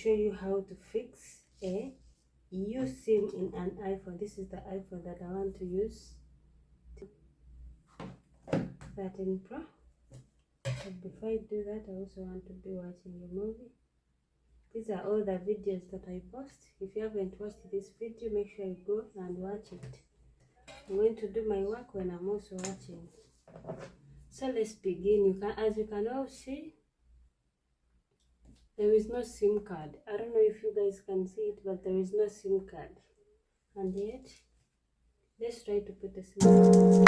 show you how to fix a Usim in an iPhone. This is the iPhone that I want to use, 13 Pro. But before I do that, I also want to be watching a movie. These are all the videos that I post. If you haven't watched this video, make sure you go and watch it. I'm going to do my work when I'm also watching. So let's begin. As you can all see, there is no SIM card. I don't know if you guys can see it, but there is no SIM card. And yet, let's try to put a SIM card.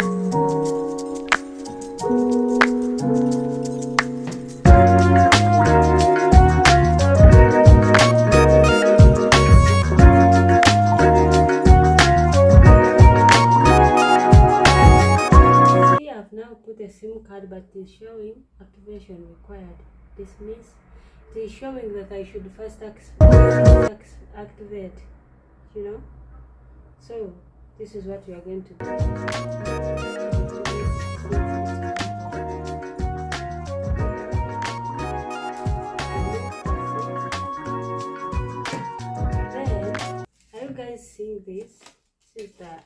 Put a SIM card, but it is showing activation required. This means it is showing that I should first activate, you know. So this is what we are going to do. Then, are you guys seeing this? This is the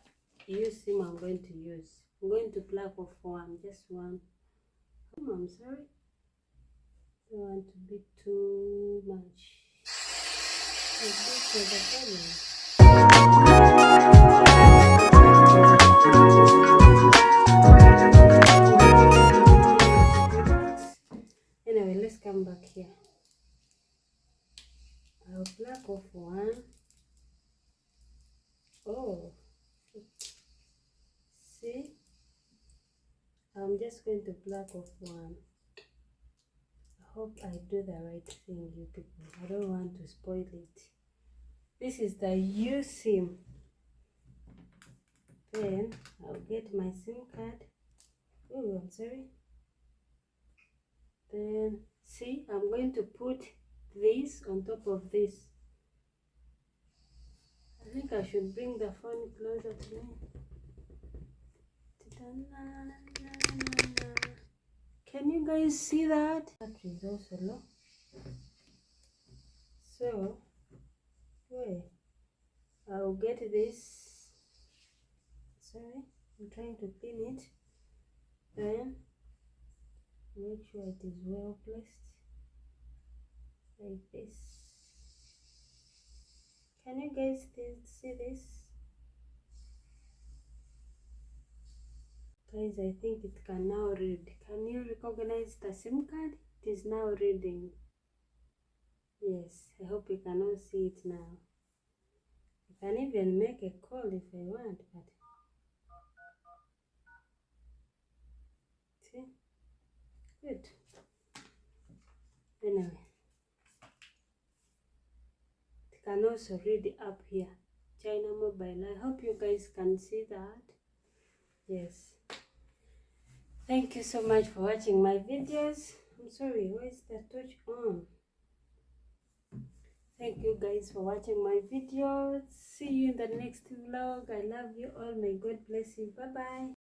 Usim I'm going to use. I'm going to plug off one, just one. I'm sorry. I don't want to be too much. This is the anyway, let's come back here. I'll plug off one. Oh, see? I'm just going to plug off one. I hope I do the right thing, you people. I don't want to spoil it. This is the Usim. Then I'll get my SIM card. Oh, I'm sorry. Then see, I'm going to put this on top of this. I think I should bring the phone closer to me. Can you guys see that? Battery is also low. So, wait, I'll get this. Sorry, I'm trying to pin it. Then, make sure it is well placed. Like this. Can you guys see this? Guys, I think it can now read. Can you recognize the SIM card? It is now reading. Yes, I hope you can all see it now. I can even make a call if I want, but see? Good. Anyway, it can also read up here. China Mobile. I hope you guys can see that. Yes. Thank you so much for watching my videos. I'm sorry, why is the torch on? Thank you guys for watching my videos. See you in the next vlog. I love you all. May God bless you. Bye bye.